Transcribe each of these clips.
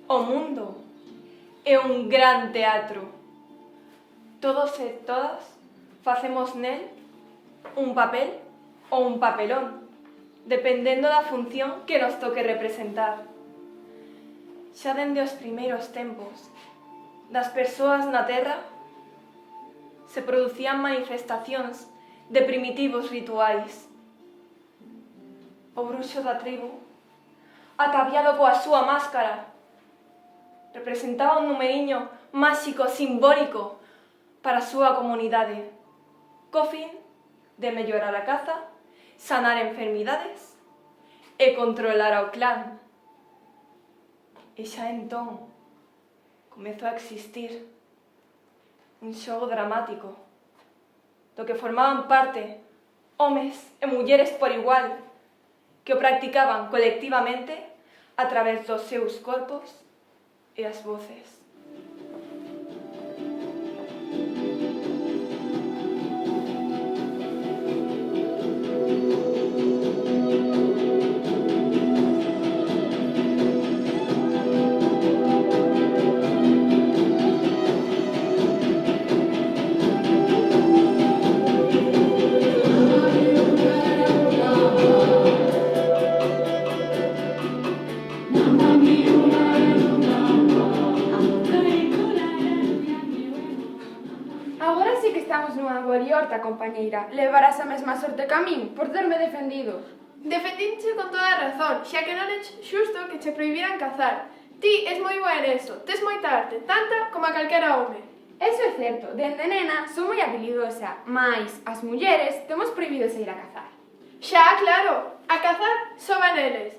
O mundo é un gran teatro. Todos e todas facemos nel un papel ou un papelón, dependendo da función que nos toque representar. Xa dende os primeiros tempos das persoas na Terra se producían manifestacións de primitivos rituais. O bruxo da tribu, ataviado coa súa máscara, representaba un numeriño máxico simbólico para a súa comunidade, co fin de mellorar a caza, sanar enfermidades e controlar ao clan. E xa entón comezou a existir un xogo dramático do que formaban parte homes e mulleres por igual, que o practicaban colectivamente a través dos seus corpos e as voces. Horta, compañeira, levarás a mesma sorte ca min por terme defendido. Defendinche con toda a razón, xa que non é xusto que che prohibiran cazar. Ti és moi boa en eso, tes moita arte, tanta como a calquera home. Eso é certo, dende nena sou moi habilidosa, mais as mulleres temos prohibido sair a cazar. Xa, claro, a cazar só van eles.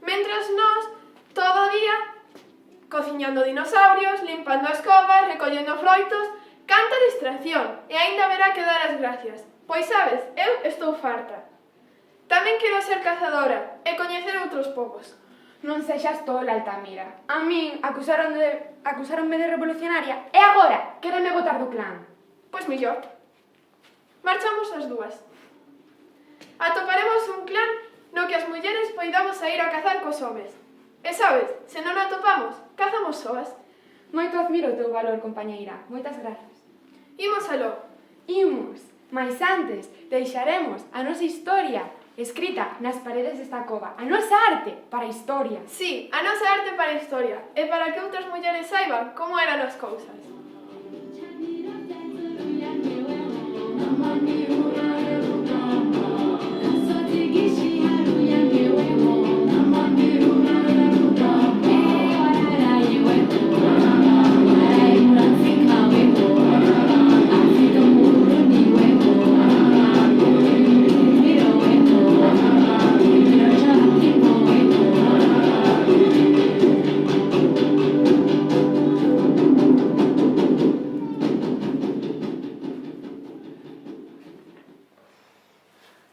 Mentras nós, todo o día, cociñando dinosaurios, limpando as covas, recollendo froitos. Canta distracción, e aínda haberá que dar as gracias. Pois sabes, eu estou farta. Tamén quero ser cazadora e coñecer outros povos. Non sexas tola, Altamira. A min acusáronme de revolucionaria e agora quérenme botar do clan. Pois mellor. Marchamos as dúas. Atoparemos un clan no que as mulleres poidamos a ir a cazar cos homes. E sabes, se non atopamos, cazamos soas. Moito admiro o teu valor, compañeira. Moitas grazas. Imos aló. Imos, mais antes deixaremos a nosa historia escrita nas paredes desta cova. A nosa arte para a historia. Sí, a nosa arte para a historia. E para que outras mulleres saiban como eran as cousas.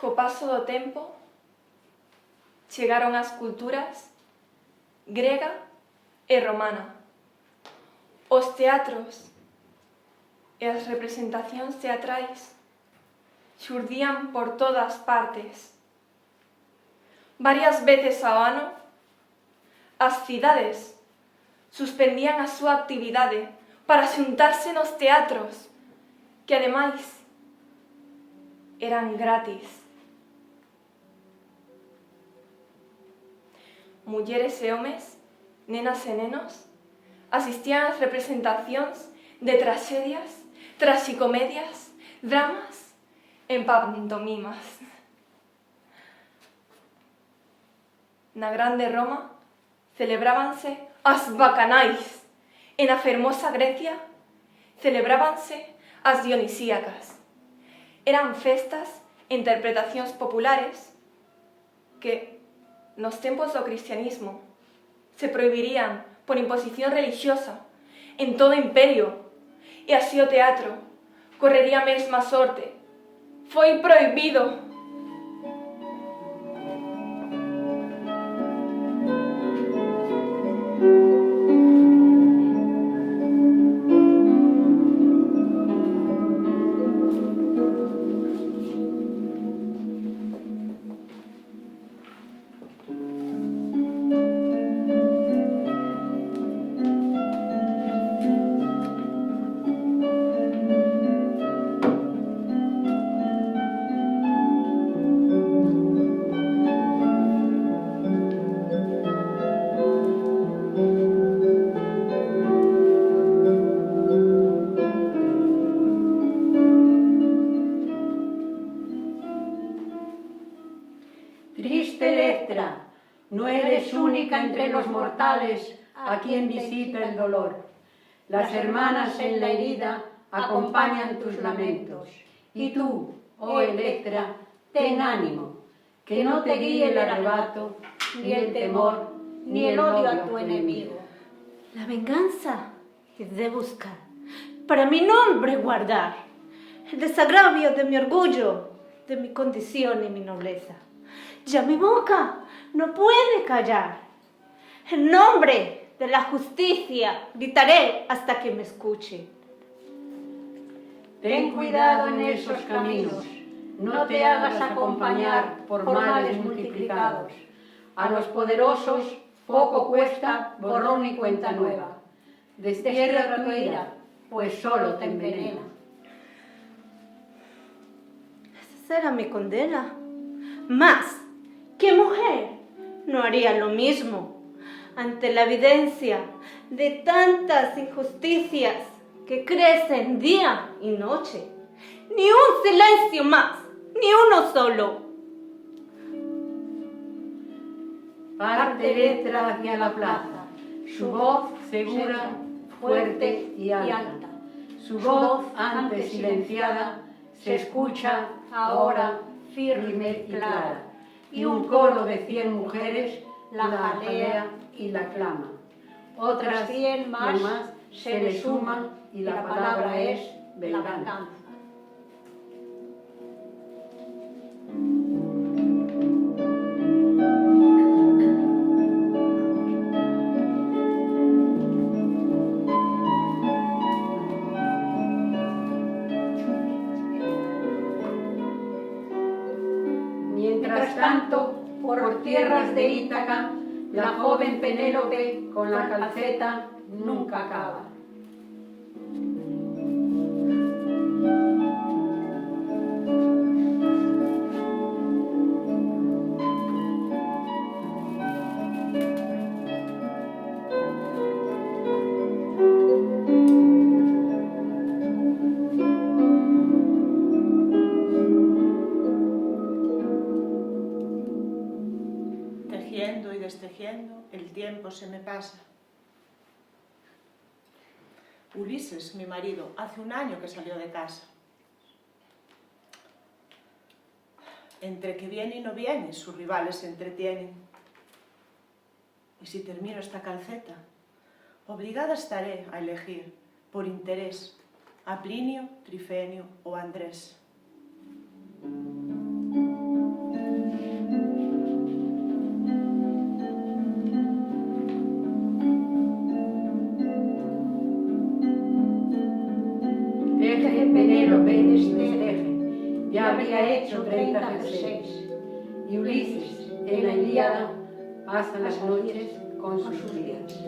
Co paso do tempo, chegaron as culturas grega e romana. Os teatros e as representacións teatrais xurdían por todas partes. Varias veces ao ano, as cidades suspendían a súa actividade para xuntarse nos teatros, que ademais eran gratis. Mulleres e homes, nenas e nenos, asistían ás representacións de traxedias, traxicomedias, dramas e pantomimas. Na Grande Roma celebrábanse as bacanais e na fermosa Grecia celebrábanse as dionisíacas. Eran festas e interpretacións populares que, nos tempos do cristianismo, se prohibirían por imposición religiosa en todo o imperio, e así o teatro correría a mesma sorte. Foi prohibido. mortales a quien visita el dolor. Las hermanas en la herida acompañan tus lamentos. Y tú, oh Electra, ten ánimo, que no te guíe el arrebato, ni el temor, ni el odio a tu enemigo. La venganza es de buscar, para mi nombre guardar, el desagravio de mi orgullo, de mi condición y mi nobleza. Ya mi boca no puede callar. En nombre de la justicia gritaré hasta que me escuche. Ten cuidado en esos caminos, no te hagas acompañar por males multiplicados. A los poderosos poco cuesta borrón y cuenta nueva. Destierra tu ira, pues solo te envenena. Esa será mi condena. Mas, ¿qué mujer no haría lo mismo ante la evidencia de tantas injusticias que crecen día y noche? Ni un silencio más, ni uno solo. Parte Electra hacia la plaza, su voz segura, fuerte y alta. Su voz antes silenciada se escucha ahora firme y clara. Y un coro de 100 mujeres la jalea y la clama. Otras 100 más se le suman y la palabra es venganza. Mientras tanto, por tierras de Ítaca, la joven Penélope con la calceta nunca acaba. Tejiendo y destejiendo, el tiempo se me pasa. Ulises, mi marido, hace 1 año que salió de casa. Entre que viene y no viene, sus rivales se entretienen. Y si termino esta calceta, obligada estaré a elegir, por interés, a Plinio, Trifenio o Andrés. Teje Penélope este eje, ya habría hecho 30 jerseys. Y Ulises, en la Ilíada, pasa las noches con sus crías.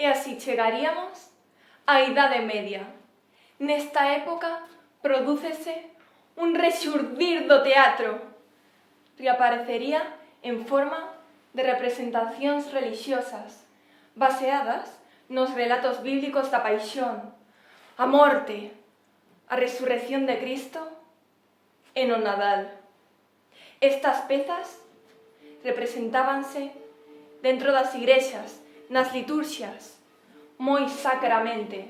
E así chegaríamos á Idade Media. Nesta época prodúcese un rexurdir do teatro. Reaparecería en forma de representacións religiosas baseadas nos relatos bíblicos da paixón, a morte, a resurrección de Cristo e no Nadal. Estas pezas representábanse dentro das igrexas, nas liturxias, moi sacramente.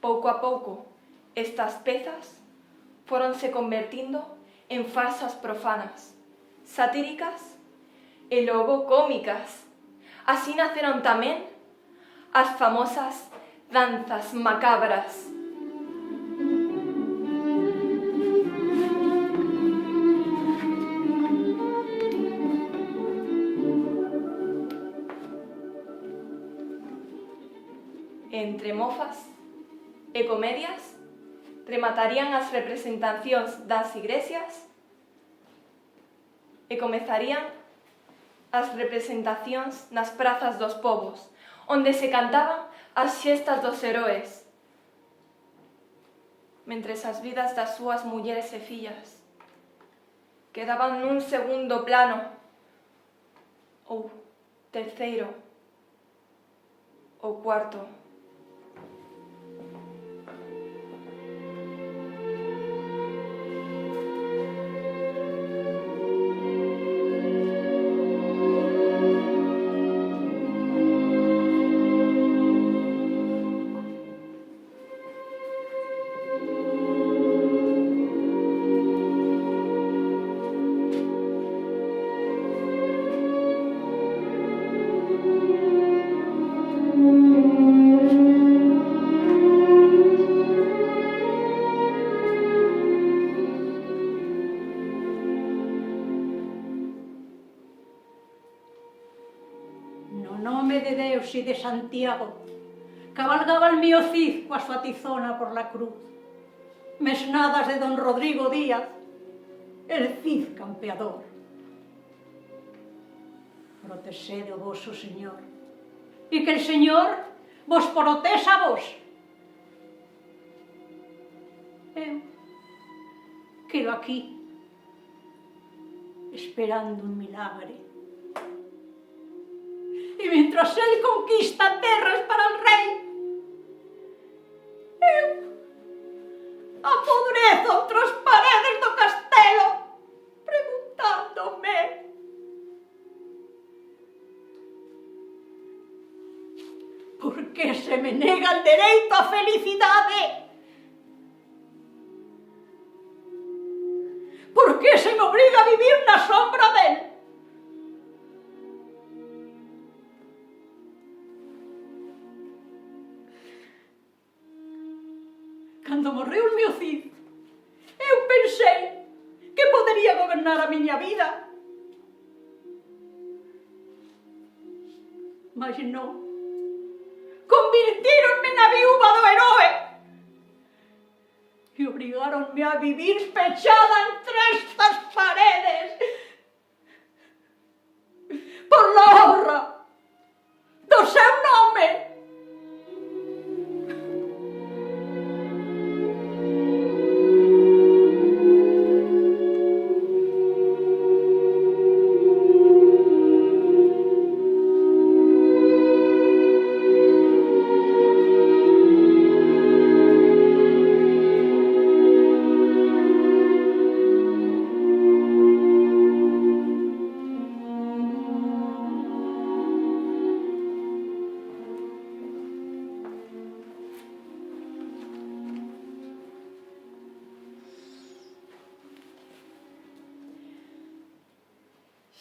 Pouco a pouco, estas pezas foronse convertindo en farsas profanas, satíricas e logo cómicas. Así naceron tamén as famosas danzas macabras. Entre mofas e comedias rematarían as representacións das igrexas e comezarían as representacións nas prazas dos povos, onde se cantaban as xestas dos heroes, mentres as vidas das súas mulleres e fillas quedaban nun segundo plano ou terceiro ou cuarto. No nome de Deus e de Santiago, cabalgaba el mío Cid coa súa tizona por la cruz. Mesnadas de don Rodrigo Díaz, el Cid campeador. Protesede o voso Señor, e que el Señor vos proteja a vos. Eu quedo aquí, esperando un milagre. E mientras él conquista terras para el rei, eu apodrezo outras paredes do castelo, preguntándome: por que se me nega el dereito á felicidade? Por que se me obriga a vivir na sombra del? Cando morreu o meu Cid, eu pensei que podería gobernar a miña vida. Mas non. Convirtíronme na viúva do heroe e obrigáronme a vivir pechada entre estas paredes por la honra do seu nome.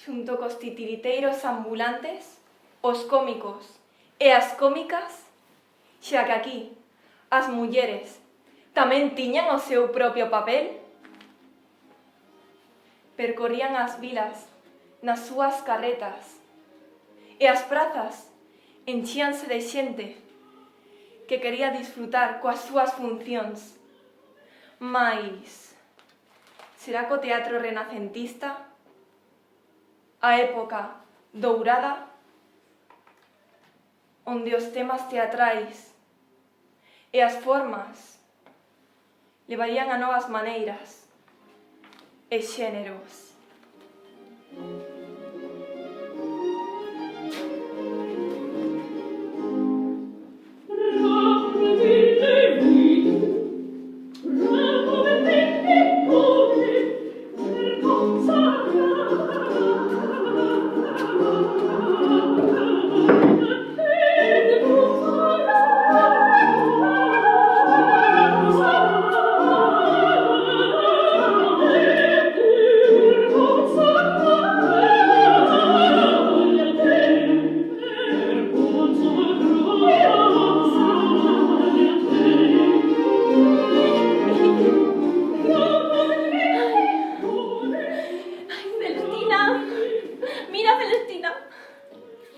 Xunto cos titiriteiros ambulantes, os cómicos e as cómicas, xa que aquí as mulleres tamén tiñan o seu propio papel, percorrían as vilas nas súas carretas e as prazas enchíanse de xente que quería disfrutar coas súas funcións. Mais será co teatro renacentista a época dourada onde os temas teatrais e as formas levarían a novas maneiras e xéneros.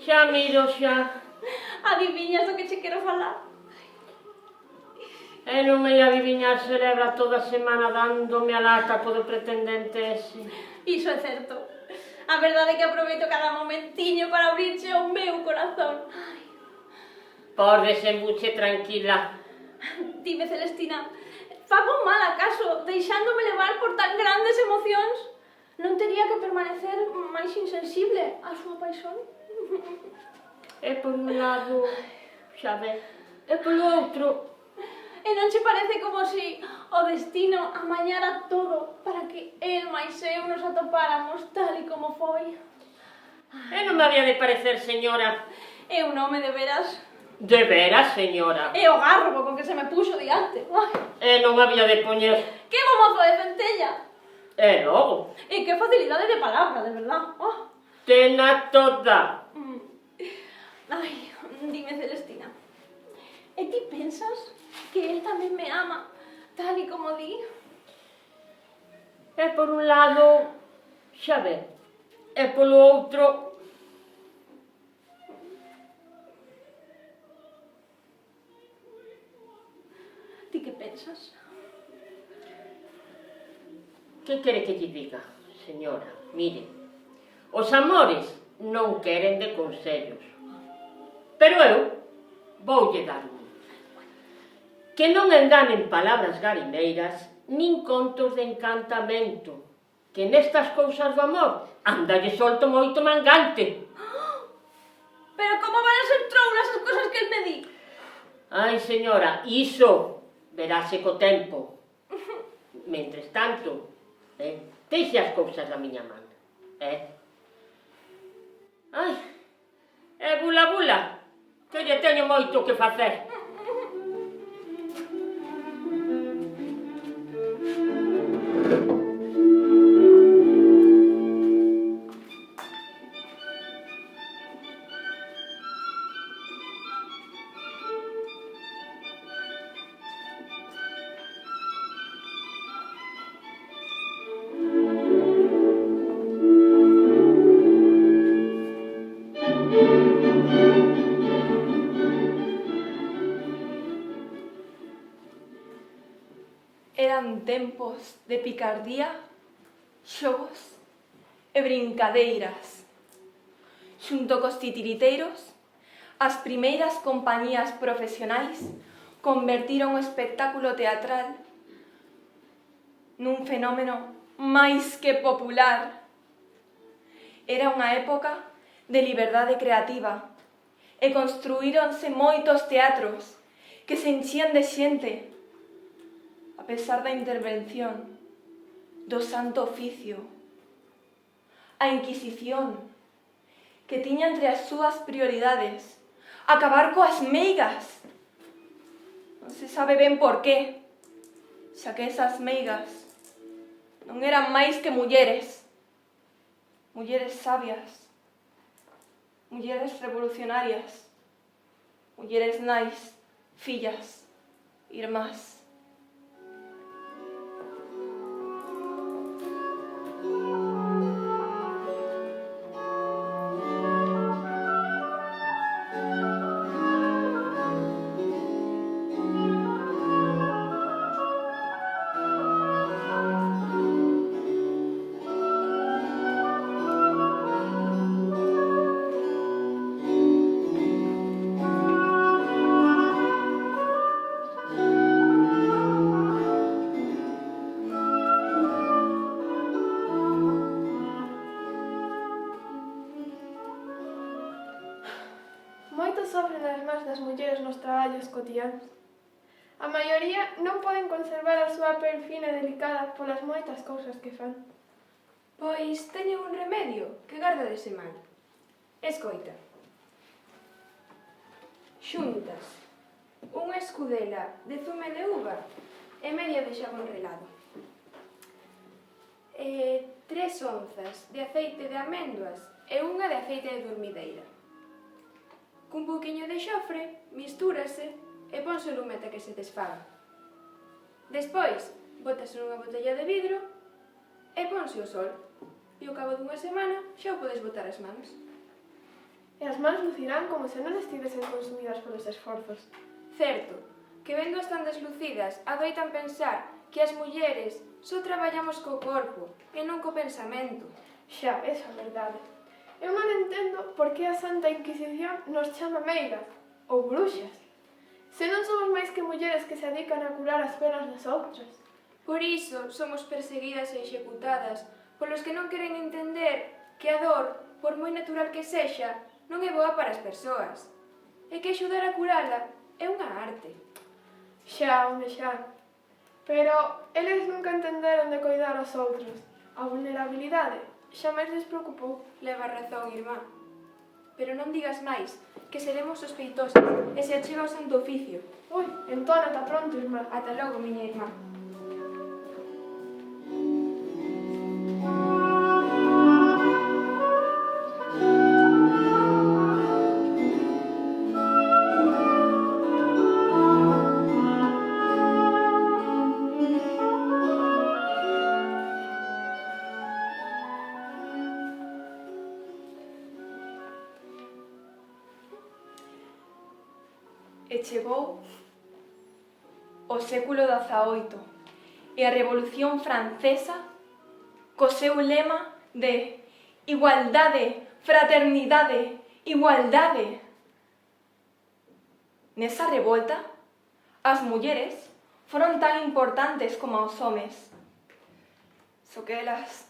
Xa miro xa. Adiviñas do que che quero falar? E non me ia adiviñar se leva toda a semana dándome a lata polo pretendente ese. Iso é certo. A verdade é que aproveito cada momentiño para abrirche o meu corazón. Podes embuche tranquila. Dime, Celestina, fago mal acaso deixándome levar por tan grandes emocións? Non tería que permanecer máis insensible á súa paixón? E por un lado, xa ves, e polo outro, E non che parece como se o destino amañara todo para que el máis eu nos atopáramos tal e como foi? e non me había de parecer, señora. É un home de veras. De veras, señora. É o garbo con que se me puxo diante. Ai, E non me había de poñer. que bo mozo de centella. E logo, E que facilidade de palabra, de verdad. Oh. tena toda. Ai, dime, Celestina, e ti pensas que él tamén me ama, tal e como di? E por un lado, xa ves, e polo outro, Ti que pensas? que quere que lle diga, señora? Mire, os amores non queren de consellos, pero eu voulle dar un. Que non enganen palabras garimeiras, nin contos de encantamento, que nestas cousas do amor andalle solto moito mangante. Pero como van a ser troulas as cosas que él me di? Ai, señora, iso verase co tempo. Mentres tanto, deixe as cousas da miña man, Ai, bula, que lle teño moito que facer. Eran tempos de picardía, xogos e brincadeiras. Xunto cos titiriteiros, as primeiras compañías profesionais convertiron o espectáculo teatral nun fenómeno máis que popular. Era unha época de liberdade creativa e construíronse moitos teatros que se enchían de xente a pesar da intervención do Santo Oficio. A Inquisición, que tiña entre as súas prioridades acabar coas meigas. Non se sabe ben por qué, xa que esas meigas non eran máis que mulleres, mulleres sabias, mulleres revolucionarias, mulleres nais, fillas, irmás. Moito sofren as mans das mulleres nos traballos cotiáns. A maioría non poden conservar a súa pel fina e delicada polas moitas cousas que fan. Pois teño un remedio que garda de semana. Escoita. Xuntas unha escudela de zume de uva e media de xabón relado. 3 onzas de aceite de améndoas e unha de aceite de dormideira. Cun pouquiño de xofre, mistúrase e ponse o lume ata que se desfaga. Despois, bótase nunha botella de vidro e ponse o sol. E ao cabo dunha semana xa o podes botar as mans. E as mans lucirán como se non estivesen consumidas polos esforzos. Certo, que vendo tan deslucidas adoitan pensar que as mulleres só traballamos co corpo e non co pensamento. Xa, esa é a verdade. Eu non entendo por que a Santa Inquisición nos chama meigas ou bruxas, se non somos máis que mulleres que se dedican a curar as penas das outras. Por iso somos perseguidas e executadas polos que non queren entender que a dor, por moi natural que sexa, non é boa para as persoas, e que axudar a curala é unha arte. Xa, home, xa. Pero eles nunca entenderon de coidar aos outros. A vulnerabilidade xa máis les preocupou. Leva razón, irmá. Pero non digas máis, que seremos sospeitosas e se achega o santo oficio. Ui, entón ata pronto, irmá. Ata logo, miña irmá. E chegou o século XVIII e a Revolución Francesa co seu lema de igualdade, fraternidade, igualdade. Nesa revolta, as mulleres foron tan importantes como os homes, só que elas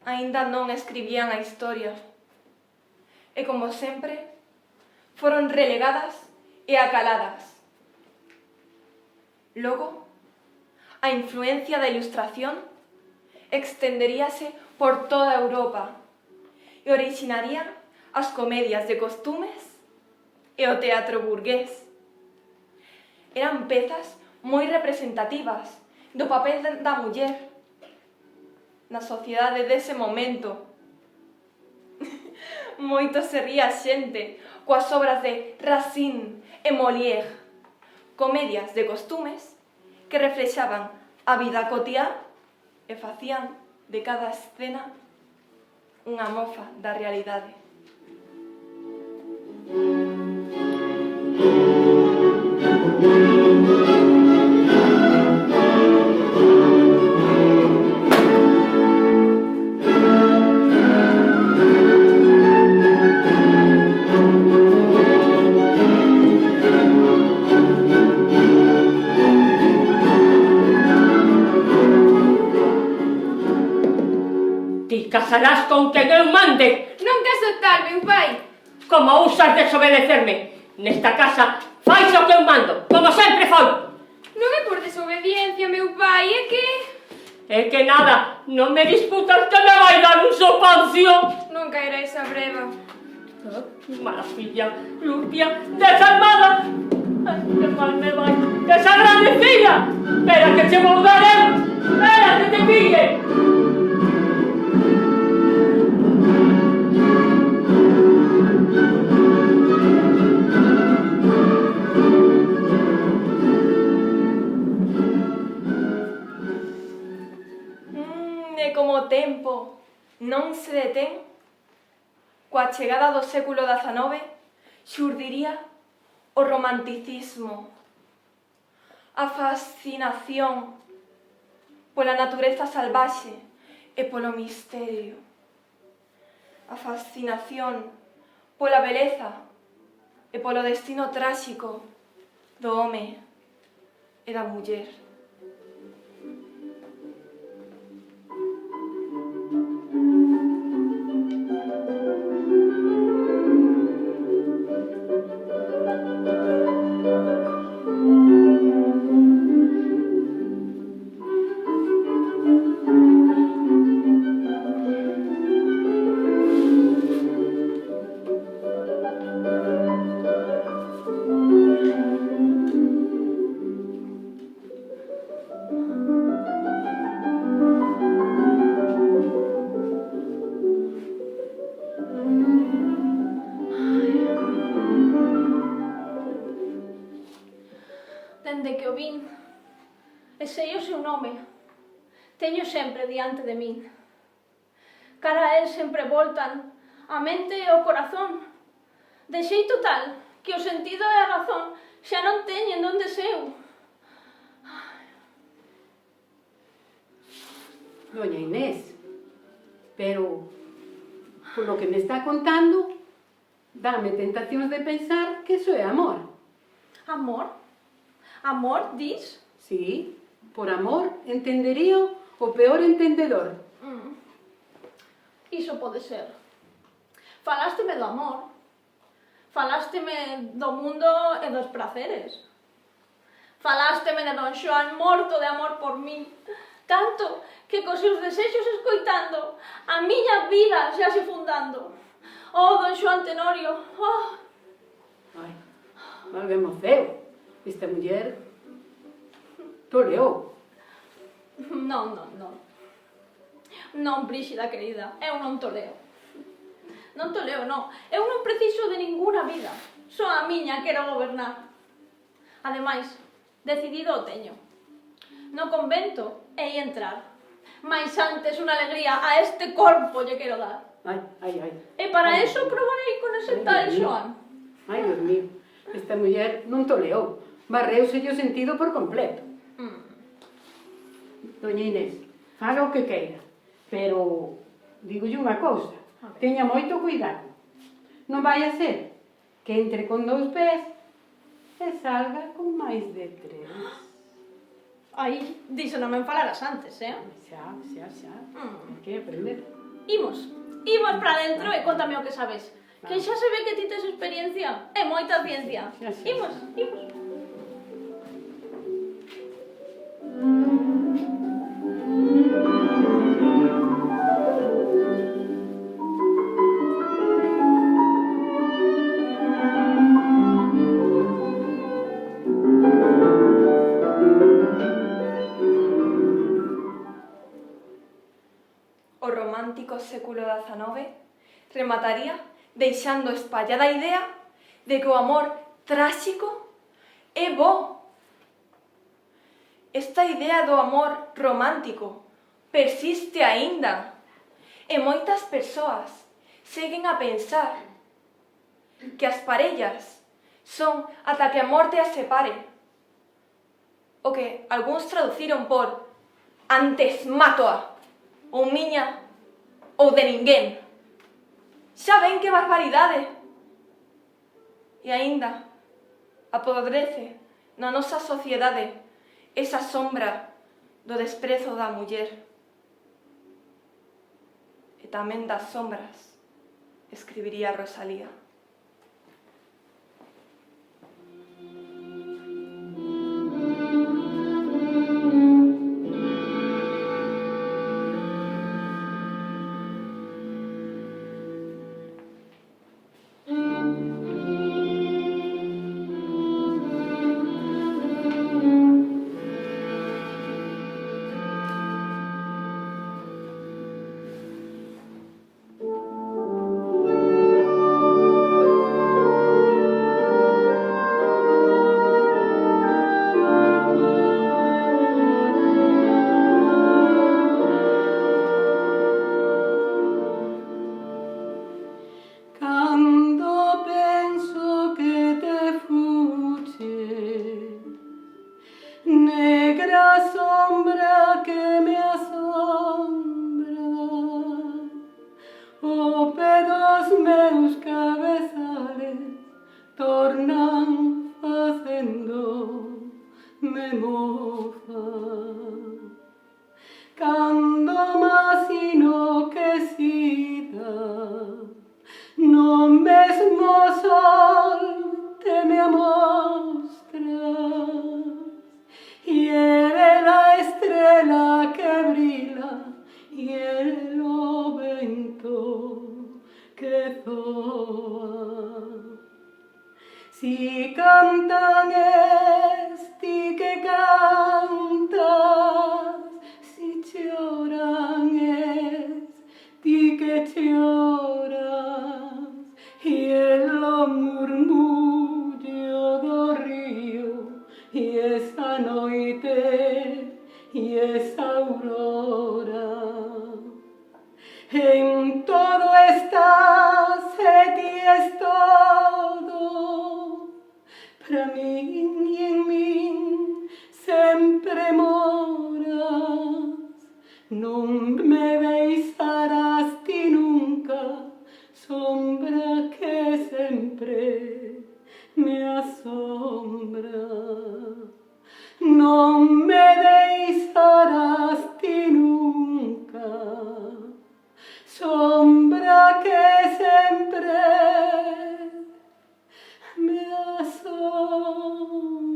aínda non escribían a historia e, como sempre, foron relegadas e acaladas. Logo, a influencia da Ilustración extenderíase por toda Europa e originaría as comedias de costumes e o teatro burgués. Eran pezas moi representativas do papel da muller na sociedade dese momento. Moito se ría a xente coas obras de Racine e Molière, comedias de costumes que reflexaban a vida cotiá e facían de cada escena unha mofa da realidade. Casarás con quen eu mande. Non caso tal, meu pai. Como usas desobedecerme? Nesta casa fais o que eu mando, como sempre foi. Non é por desobediencia, meu pai, é que... É que nada, non me disputas que me vai dar un sopancio. Non caerá esa breva. Mala filla, Lupia, desalmada. Ai, que mal me vai, desagradecida. Espera que che vou dar eu. Espera que te pille. E como o tempo non se detén, coa chegada do século XIX xurdiría o romanticismo, a fascinación pola natureza salvaxe e polo misterio, a fascinación pola beleza e polo destino tráxico do home e da muller. Dende que o vin, e sei o seu nome, teño sempre diante de min. Cara a el sempre voltan a mente e o corazón, de xeito tal que o sentido e a razón xa non teñen onde seu. Doña Inés, pero polo que me está contando, dame tentacións de pensar que iso é amor. Amor? Amor, dis? Sí, por amor entendería o peor entendedor. Iso pode ser. Falásteme do amor. Falásteme do mundo e dos praceres. Falásteme de Don Xoán morto de amor por min. Tanto que cos seus desexos escoitando a miña vida xa se fundando. Oh, Don Xoán Tenorio, oh. Ai, valguemo ceo. Esta muller toleou. Non. Non, Bríxida querida, eu non toleo. Non toleo, non. Eu non preciso de ninguna vida. Só a miña quero gobernar. Ademais, decidido o teño. No convento hei entrar. Mais antes unha alegría a este corpo lle quero dar. Ai. E para eso probarei con ese tal Xoán. Ai, Dios mío, esta muller non toleou. Barreuselle o sentido por completo. Doña Inés, faga o que queira, pero digolle unha cousa, teña moito cuidado. Non vai a ser que entre con 2 pés e salga con máis de 3. Ai, diso non me falaras antes, eh? Xa. Hai que aprender. Imos para dentro e contame o que sabes. Que xa se ve que ti tes experiencia e moita ciencia. Xa. Imos. O romántico século XIX remataría deixando espallada a idea de que o amor tráxico é bo. Esta idea do amor romántico persiste aínda e moitas persoas seguen a pensar que as parellas son ata que a morte as separe, o que algúns traduciron por antes mátoa, ou miña, ou de ninguén. Xa ven que barbaridade. E aínda apodrece na nosa sociedade esa sombra do desprezo da muller. E tamén das sombras escribiría Rosalía. Si cantan es ti que cantas, si choran es ti que choras, y el murmullo do río, y esa noite, y esa aurora. En todo estás, e ti es todo, para mí sempre moras, non me besarás ti nunca, sombra que sempre me asombra. Non me deixarás ti nunca, sombra que sempre me asombra.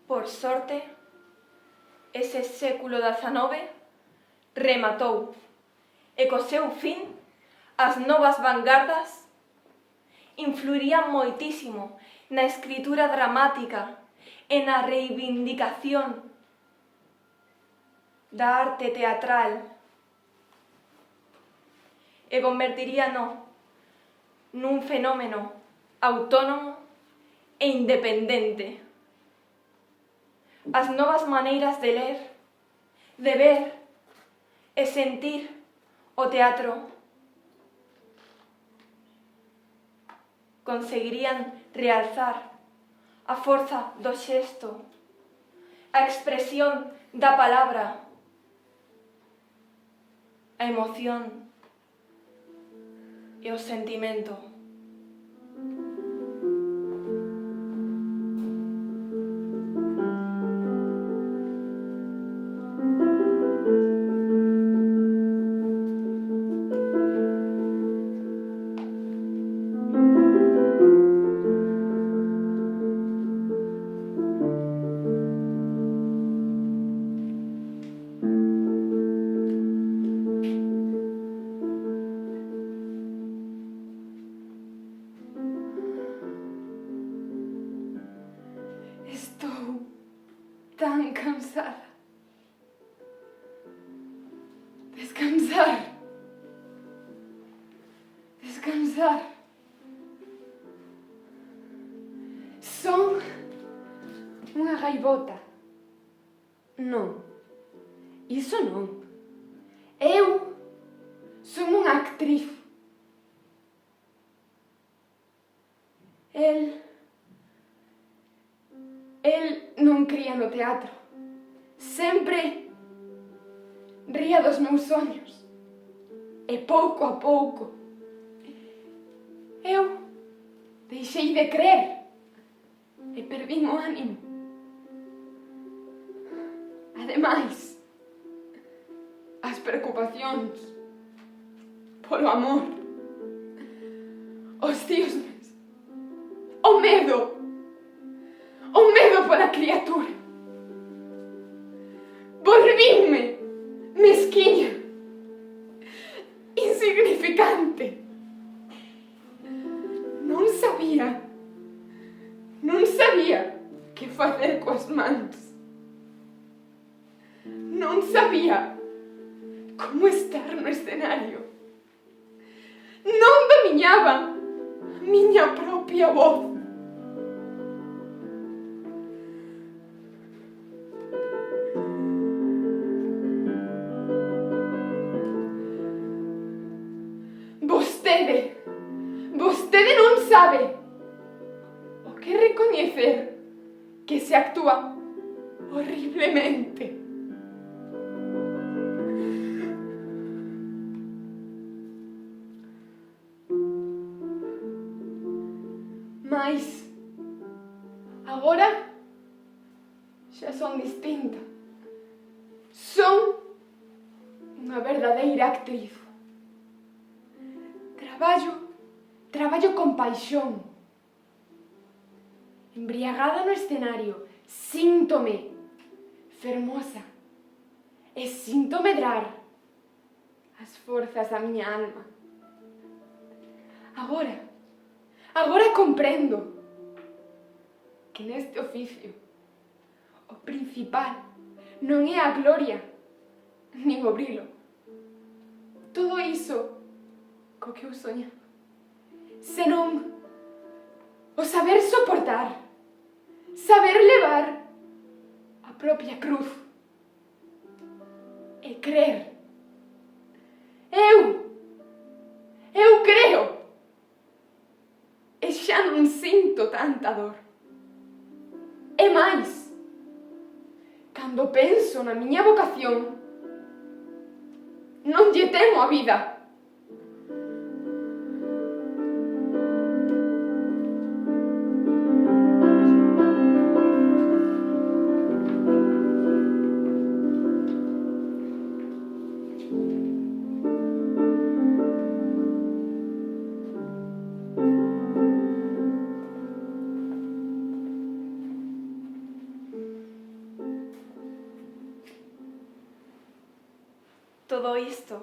Por sorte, ese século XIX rematou e co seu fin as novas vanguardas influirían moitísimo na escritura dramática e na reivindicación da arte teatral e convertiríano nun fenómeno autónomo e independente. As novas maneiras de ler, de ver e sentir o teatro conseguirían realzar a forza do xesto, a expresión da palabra, a emoción e o sentimento. Estou tan cansada. Descansar. Descansar. Son unha gaivota. Non. Iso non. Eu son unha actriz. El non cría no teatro. Sempre ría dos meus soños. E pouco a pouco eu deixei de crer e perdín o ánimo. Ademais, as preocupacións polo amor, os cismes, o medo pola criatura. Volvínme mesquiña, insignificante. Non sabía que facer coas mans. Non sabía como estar no escenario. Non domiñaba a miña propia voz. Vostede non sabe o que recoñecer que se actúa horriblemente. Mais agora xa son distinta. Son unha verdadeira actriz. Traballo con paixón. Embriagada no escenario, síntome fermosa e sinto medrar as forzas da miña alma. Agora comprendo que neste oficio o principal non é a gloria nin o brilo. Todo iso co que eu soñaba, senón o saber soportar, saber levar a propia cruz e crer. Eu creo e xa non sinto tanta dor. E máis, cando penso na miña vocación, non lle temo a vida. Todo isto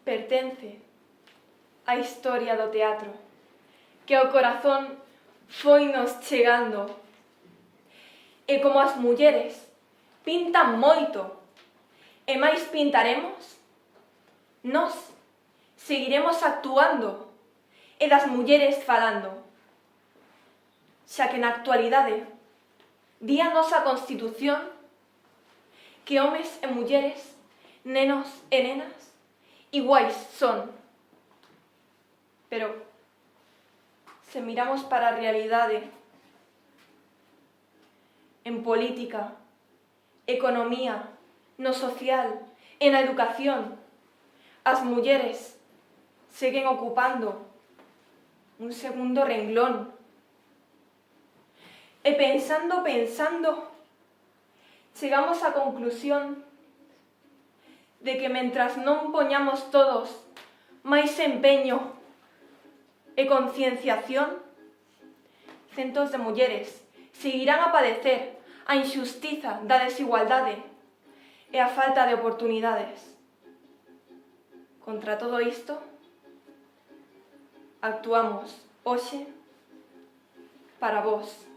pertence á historia do teatro, que ao corazón foinos chegando. E como as mulleres pintan moito, e máis pintaremos, nós seguiremos actuando e das mulleres falando, xa que na actualidade di a nosa Constitución que homes e mulleres, nenos e nenas, iguais son. Pero, se miramos para a realidade, en política, economía, no social e na educación, as mulleres seguen ocupando un segundo renglón. E pensando, chegamos á conclusión de que mentras non poñamos todos máis empeño e concienciación, centos de mulleres seguirán a padecer a injustiza da desigualdade e a falta de oportunidades. Contra todo isto, actuamos hoxe para vós.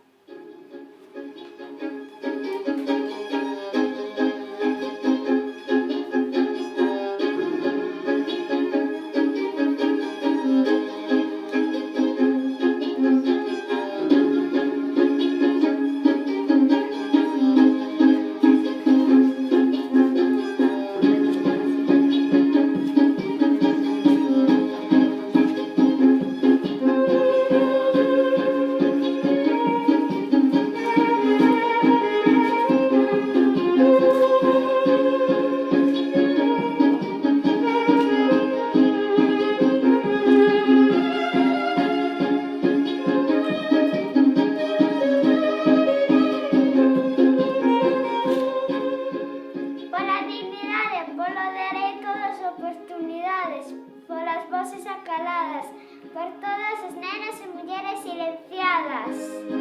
Voces acaladas por todas as nenas e mulleres silenciadas.